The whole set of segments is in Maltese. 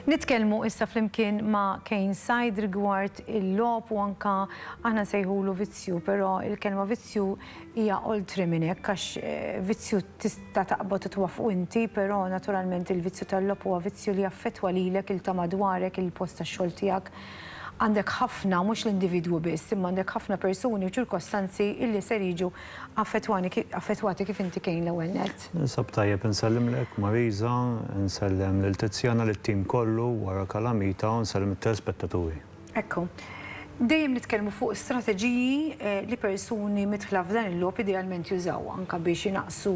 Nitkellmu issa flimkien ma' Kane Side rigward il-lob u anka aħna nsejħulu vizzju, però il-kelma vizzju hija oltre minn hekk għax vizzju tista' taqbad titwafqu inti, però naturalment il-vizzju tal-lob huwa vizzju li jaffettwa lilek il ta' madwarek il-post tax-xogħol tiegħek. Għandek ħafna, mhux l-individwu biss, imma għandek ħafna persuni u ċirkostanzi illi ser jiġu affettwati kif inti kien l-ewwel nett. Nisab tajjeb insellimlek Marisa, nsellem lil Tiziana lit-tim kollu wara kalamita u nsellem it-telespettaturi. Ekku. Dejjem nitkellmu fuq strateġiji li persuni mitħla f'dan il-lob idealment jużaw anke biex jinaqsu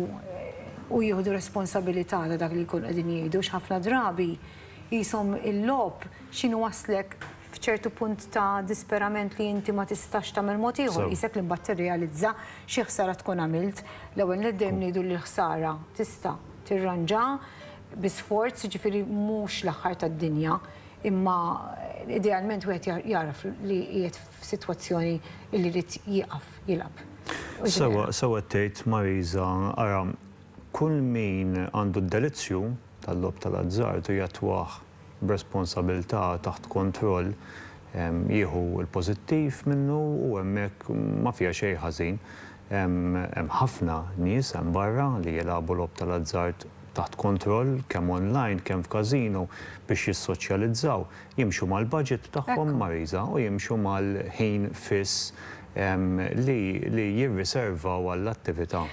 u jieħdu responsabilità ta' dak li jkunu qegħdin jgħidu x'ħafna drabi jisom il-lob x'inhu waslek f'ċertu punt ta' disperament li inti ma tistax tagħmel mod ieħor, isek li mbagħad tirrealizza xi ħsara tkun għamilt. L-ewwel neddem ngħidu li l-ħsara tista' tirranġa bi sforz, ġifieri mhux l-aħħar tad-dinja, imma idealment wieħed jaraf li qiegħed f'sitwazzjoni li jrid jieqaf jilab. Sewa tgħid Marisa, ara kull min għandu d-delizzju tal-lob tal-azzard u jatwaħ b'responsabilità taħt kontroll jieħu l-pożittiv minnu u hemmhekk ma fiha xejn ħażin. Hemm ħafna nies hemm barra li jilagħbu lob tal-azzard taħt kontroll kemm online kemm f'każino biex jissoċjalizzaw, jimxu mal-budget tagħhom Marisa u jimxu mal-ħin fiss li jirriservaw għall-attività.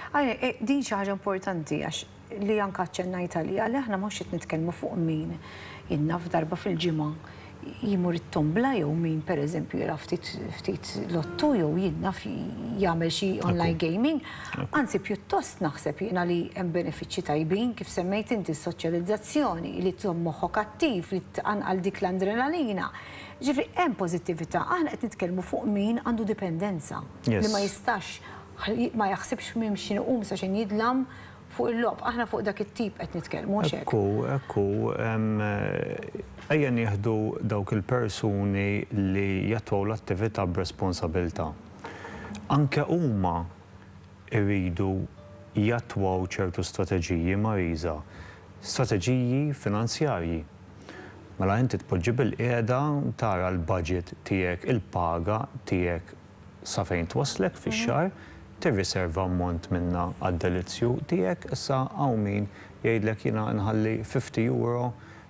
Din xi ħaġa importanti għax li anke ċċennajt għalija li aħna mhux qed nitkellmu fuq min jinnaf darba fil-ġimgħa jimur it-tombla jew min pereżempju jara ftit lottu jew jinnaf jagħmel xi online gaming. Anzi pjuttost naħseb jiena li hemm benefiċċji tajbin kif semmejt inti s-soċjalizzazzjoni li tżomm moħħok attiv li tqanqal dik l-adrenalina. Ġifri hemm pożittività, aħna qed nitkellmu fuq min għandu dipendenza li ma jistax ma jaħsibx minn xi nqum sa xejn jidlam fuq il-lob, aħna fuq dak it-tip qed nitkellmu hekk. Ekku, ejja nieħdu dawk il-persuni li jatwaw l-attività b'responsabilità. Anke huma jridu jatwaw ċertu strateġiji Marisa, strateġiji finanzjarji. Mela inti tpoġġi bil-qiegħda tara l-budget tiegħek, il-paga tiegħek sa fejn twaslek fix-xahar, tirriserva ammont minna għad-delizzju tiegħek, issa hawn min jgħidlek jiena nħalli 50 euro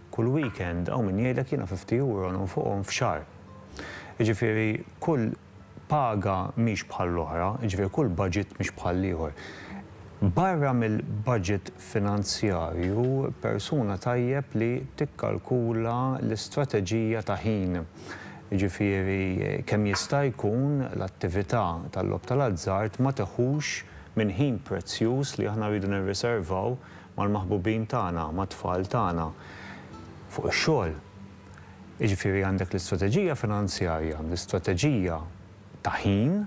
kull weekend, hawn min jgħidlek jiena 50 euro nfuqhom f'xahar. Jiġifieri kull paga mhix bħall-oħra, jiġifieri kull budget mhix bħall ieħor. Barra mill-budget finanzjarju, persuna tajjeb li tikkalkula l-istrateġija ta' ħin. Ġifieri kemm jista' jkun l-attività tal-lob tal-azzard ma teħux minn ħin prezzjuż li aħna rridu nirriservaw mal-maħbubin tagħna, mat-tfal tagħna fuq ix-xogħol. Jiġifieri għandek l-istrateġija finanzjarja, l-istrateġija ta' ħin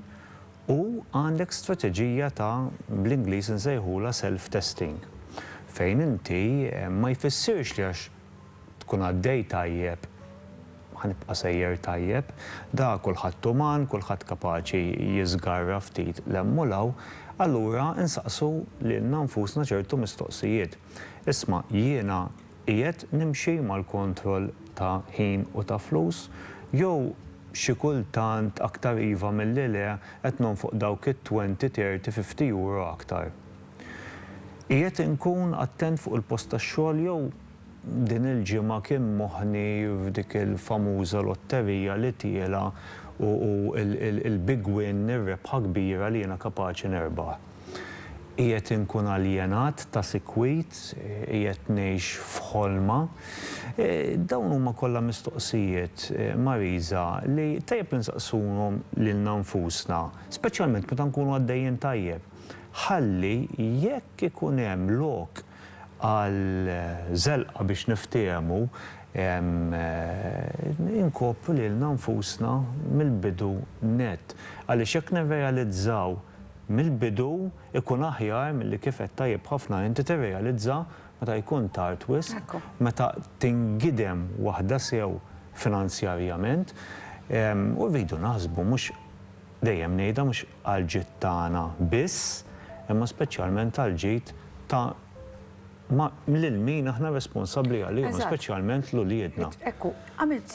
u għandek strateġija ta' bl-Ingliż insejħula self-testing. Fejn inti ma jfissirx li għax tkun għaddej tajjeb ħanibqa' sejjer tajjeb, da kulħadd uman, kulħadd kapaċi jiżgarra ftit l-emmulaw, allura insaqsu lilna nfusna ċertu mistoqsijiet. Isma' jiena qiegħed nimxi mal-kontroll ta' ħin u ta' flus, jew xi kultant aktar iva milli le qed nonfoq dawk it-20, 30, 50 euro aktar. Qiegħed inkun attent fuq il-post tax-xogħol jew din il-ġimgħa kien moħħni f'dik il-famuża lotterija li tiela u il-big win ir-rebħa kbira li jiena kapaċi nerbaħ. Qiegħed inkun aljenat ta' sikwit, qiegħed ngħix f'ħolma. Dawn huma kollha mistoqsijiet Marisa li tajjeb insaqsuhom lilna nfusna, speċjalment meta nkunu għaddejjin tajjeb. Ħalli jekk ikun hemm lok għal żelqa biex niftehmu inkopru lilna nfusna mill-bidu nett. Għaliex jekk nirrealizzaw mill-bidu ikun aħjar milli kif qed tajjeb ħafna inti tirrealizza meta jkun tard wisq, meta tingidem waħda sew finanzjarjament u rridu naħsbu mhux dejjem ngħidha mhux għall-ġid tagħna biss, imma speċjalment għall-ġid ta' ma lil min aħna responsabbli għalihom, Eżatt. speċjalment l-uliedna. Ekku, għamilt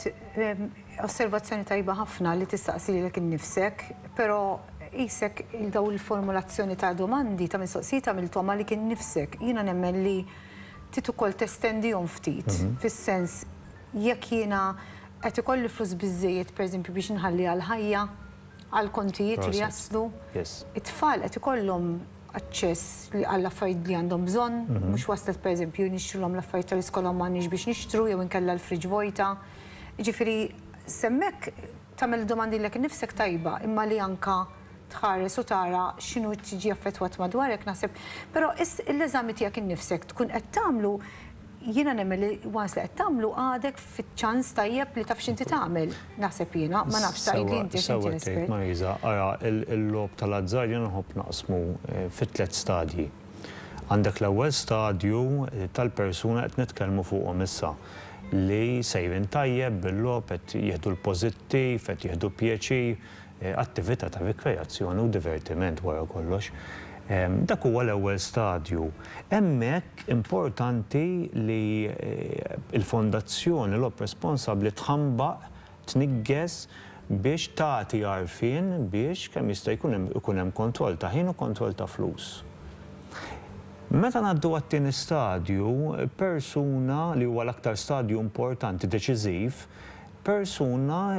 osservazzjoni tajba ħafna li tistaqsi lilek innifsek, però isek il-daw il-formulazzjoni ta' domandi ta' mistoqsijiet għamilthom għalik innifsek. Jiena nemmen li tit ukoll testendihom ftit, fis-sens jekk jiena qed ikolli flus biżżejjed pereżempju biex nħalli għal-ħajja, għal-kontijiet li jaslu, Yes. it-tfal qed ikollhom aċċess għall-affarijiet li għandhom bżonn, mhux waslet pereżempju nixtruhom l-affarijiet tal-iskola m'għandniex biex nixtru jew inkella l-friġ vojta. Ġifieri semmek tagħmel domandi lek innifsek tajba, imma li anka tħares u tara x'inhu tiġi affettwat madwarek naħseb. Però l-eżami tiegħek innifsek tkun qed tagħmlu jiena nemmen li once li qed tagħmlu għadek fiċ-ċans tajjeb li taf x'inti tagħmel. Naħseb jiena, ma nafx tgħidli inti x'inti l-espert. Marisa, ara, il-lob tal-azzar jena nħobb naqsmu fit 3 stadji. Għandek l-ewwel stadju tal-persuna qed nitkellmu fuqhom issa li sejrin tajjeb bil-lob qed jieħdu l-pożittiv, qed jieħdu pjaċir, attività ta' rikreazzjoni u divertiment wara kollox. Dak huwa l-ewwel stadju. Hemmhekk importanti li il-fondazzjoni l-ob responsabbli tħambaq tnigges biex tagħti għarfien biex kemm jista' jkun hemm kontroll ta' ħin u kontroll ta' flus. Meta ngħaddu għat-tieni stadju, persuna li huwa l-aktar stadju importanti, deċiżiv, persuna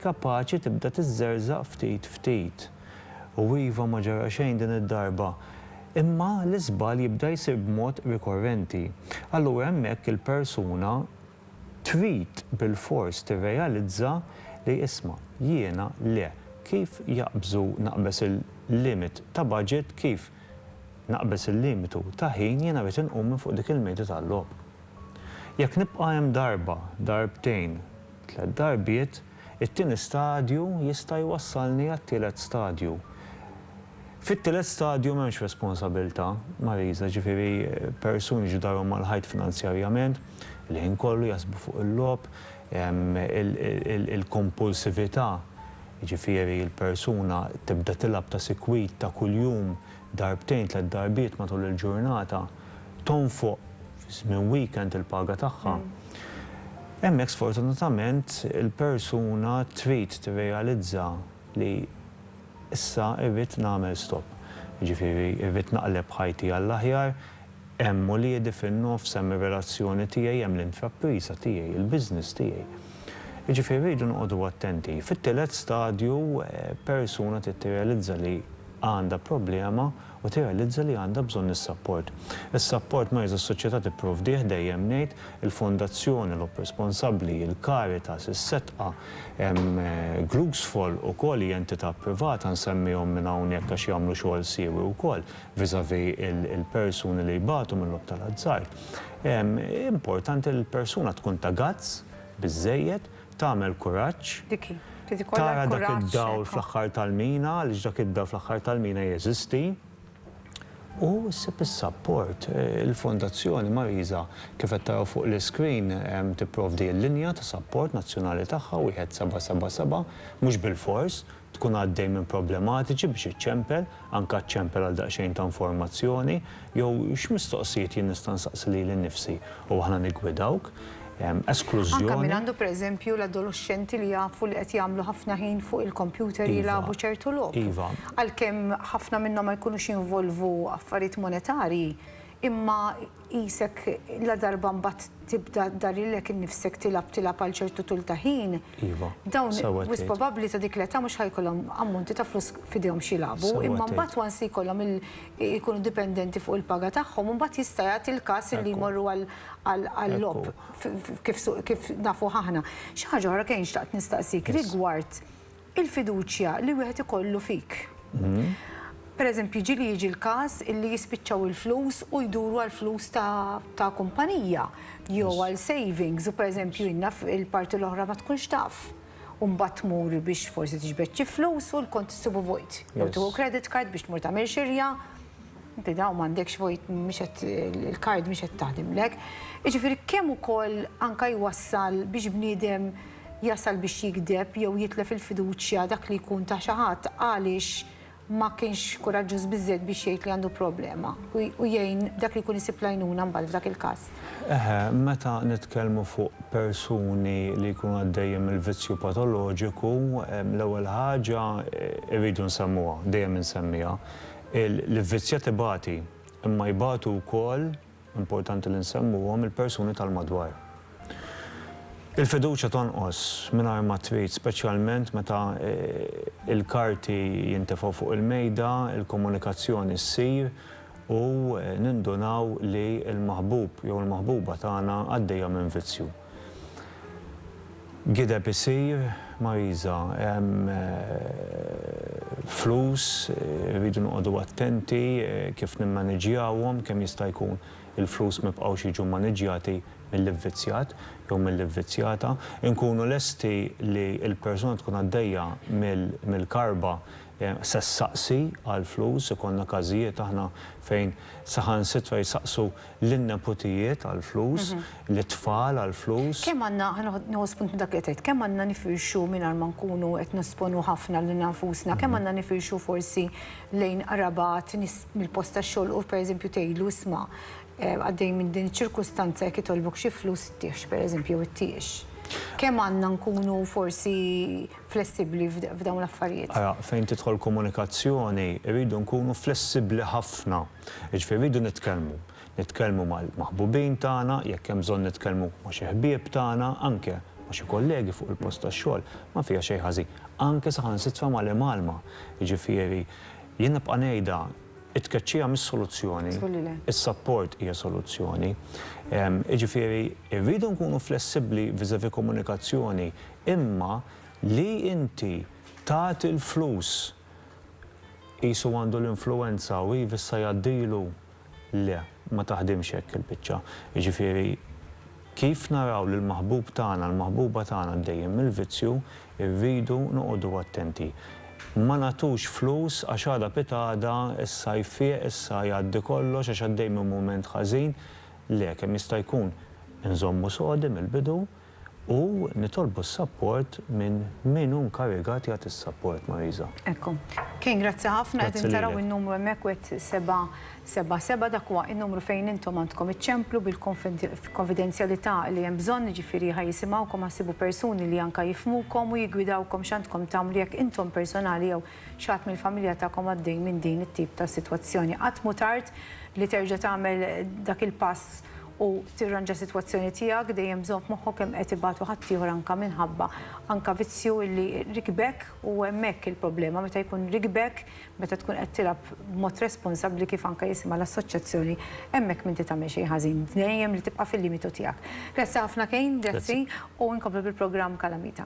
kapaċi tibda tiżżerżaq ftit ftit. U iva ma ġara xejn din id-darba. Imma l-iżbal jibda jsir b'mod rikorrenti. Allura hemmhekk il-persuna trid bil-fors tirrealizza li isma' jiena le kif naqbes il-limit ta' budget, kif naqbes il-limitu ta' ħin jiena rrid inqum minn fuq dik il-mejda tal-lob. Jekk nibqa' hemm darba, darbtejn, 3 darbiet, it-tieni stadju jista' jwassalni għat-tielet stadju. Fit-tielet stadju m'hemmx responsabilità, Marisa, ġifieri persuni ġudarhom mal-ħajt finanzjarjament, li ħin kollu jasbu fuq il-lob, il-kompulsività, ġifieri il-persuna tibda tilab ta' sikwit ta' kuljum darbtejn 3 darbiet matul il-ġurnata, tonfoq minn weekend il-paga tagħha. Hemmhekk sfortunatament il-persuna trid tirrealizza li issa irrid nagħmel stop. Ġifieri irrid naqleb ħajti għall-aħjar, hemm uliedi fin-nofs, hemm ir-relazzjoni tiegħi, hemm l-intrapriża tiegħi, il-business tiegħi. Ġifieri rridu noqogħdu attenti. Fit-tielet stadju persuna trid tirrealizza li għandha problema u tirrealizza li għandha bżonn is-support. Is-support ma jiża s-soċjetà tipprovdih dejjem ngħid il-fondazzjoni l-ob responsabbli, il-Caritas, is-Setqa, Glugsfol ukoll hija entità privata nsemmihom minn hawnhekk għax jagħmlu xogħol siewi wkoll viżavi il-persuni li jbagħtu mill-lob tal-azzar. Importanti li l-persuna tkun ta' gazz biżżejjed, tagħmel kuraġġ, tara dak id-dawl fl-aħħar tal-mina, għaliex dak id-dawl fl-aħħar tal-mina jeżisti. U ssib is-support. Il-Fondazzjoni Marisa kif qed taraw fuq l-iskrin tipprovdi l-linja ta' support nazzjonali tagħha 1777 mhux bil-fors tkun għaddej minn problematiċi biex iċċempel, anke ċċempel għal daqsxejn ta' informazzjoni, jew x'mistoqsijiet jien nista' nsaqsi lili nnifsi u aħna niggwidawk. Esklużjoni. Anka min għandu pereżempju l-adolescenti li jafu li qed jagħmlu ħafna ħin fuq il-kompjuter jilagħbu ċertu logħob. Iva. Għalkemm ħafna minnhom ma jkunux jinvolvu affarijiet monetarji, imma isek la darba mbagħad tibda darilek innifsek tilab għal ċertu tul ta' ħin. Iva. Dawn wis probabbli ta' dik l-età mhux ħajkollhom ammonti ta' flus f'idejhom xi jilagħbu, imma mbagħad once jkollhom ikunu dipendenti fuq il-paga tagħhom, mbagħad jista' jagħti l-każ li jmorru għall-lob kif nafu ħahna. Xi ħaġa oħra kien xtaqt nistaqsik rigward il-fiduċja li wieħed ikollu fik. Pereżempju jiġi l-każ illi jispiċċaw il-flus u jduru għall-flus ta' kumpanija jew għal savings u pereżempju inna il-parti l-oħra ma tkunx taf. U mbagħad tmur biex forsi tiġbed xi flus u l-kont issibu vojt. Jew tieħu credit card biex tmur tagħmel xirja. Inti dawn m'għandekx vojt il-kard mhix qed taħdimlek. Jiġifieri kemm ukoll anke jwassal biex bniedem jasal biex jikdeb jew jitlef il-fiduċja dak li jkun ta' xi ħadd għaliex ma kienx kuraġġuż biżżejjed biex jgħid li għandu problema u jgħin dak li jkun isib lajnuna mbagħad f'dak il-każ. Meta nitkellmu fuq persuni li jkunu għaddejjem il-vizzju patoloġiku, l-ewwel ħaġa irridu nsemmuha, dejjem insemmiha. L-vizzjat ibati, imma jbatu wkoll, importanti li nsemmuhom il-persuni tal-madwar. Il-fiduċja tonqos mingħajr ma trid, speċjalment meta il-karti jintefgħu fuq il-mejda, il-komunikazzjoni ssir u nindunaw li l-maħbub jew il-maħbuba tagħna għaddejja minn vizzju. Gideb isir, Mariża, hemm flus, rridu noqogħdu attenti kif nimmaneġjawhom kemm jista' jkun il-flus ma jibqgħux jiġu maniġjati mill-ivvizzjat jew mill-ivvizzjata. Inkunu lesti li l-persuna tkun għaddejja mill-karba sessaqsi għal-flus, ikonna każijiet aħna fejn saħansitwa jsaqsu l-inneputijiet għal-flus, l-tfal għal-flus. Kemm għandna nieħu punt dak li qed, kemm għandna nifirxu mingħajr ma nkunu qed nisponu ħafna lil nafusna, kemm għandna nifirxu forsi lejn qarabat mill-post tax-xogħol u pereżempju tgħidlu isma' għaddej minn din ċirkustanza jekk itolbok xi flus ittieħx pereżempju ittieħx. Kemm għandna nkunu forsi flessibbli f'dawn l-affarijiet? Fejn tidħol komunikazzjoni, rridu nkunu flessibbli ħafna. Jiġifieri rridu nitkellmu mal-maħbubin tagħna, jekk hemm bżonn nitkellmu ma' xi ħbieb tagħna, anke ma' xi kollegi fuq il-post tax-xogħol, ma fiha xejn ħażin. Anke saħansitfa mal-imalma. Jiġifieri jien nibqa' ngħidha it-tkeċċija mis-soluzzjoni, is-support hija soluzzjoni. Jiġifieri rridu nkunu flessibbli viżavi komunikazzjoni, imma li inti tagħti l-flus qisu għandu l-influenza u issa jgħaddilu le, ma taħdimx hekk il-biċċa. Jiġifieri kif naraw li l-maħbub tagħna, l-maħbuba tagħna dejjem mill-vizzju, rridu noqogħdu attenti. Ma nagħtux flus għax għadha pitada issa jfieq, issa jgħaddi kollox għax għaddej minn mument ħażin, le kemm jista' jkun inżommu sodi mill-bidu u nitolbu s-support minn min hu nkarigat jagħti s-support, Mariża. Ekku. Kien grazzi ħafna qed intaraw in-numru hemmhekk wet 777 dak huwa in-numru fejn intom għandkom iċċemplu bil-konfidenzjalità li hemm bżonn, jiġifieri ħajjisimgħukom ħassibu persuni li anke jifhmukom u jiggwidawkom x'għandkom tagħmlu jekk intom personali jew xi ħadd mill-familja tagħkom għaddej minn din it-tip ta' sitwazzjoni. Qatt mhu tard li terġa' tagħmel dak il-pass u tirranġa sitwazzjoni tiegħek dejjem bżonn f'moħħok hemm qed ibatu ħadd ieħor anke minħabba anke vizzju li rikbek u hemmhekk il-problema meta jkun rikbek meta tkun qed tilab b'mod responsabbli kif anke jisimha l-assoċjazzjoni hemmhekk m'inti tagħmel xejn ħażin dejjem li tibqa' fil-limitu tiegħek. Grazzi ħafna Kejn, grazzi u nkomplu bil-programm Kalamita.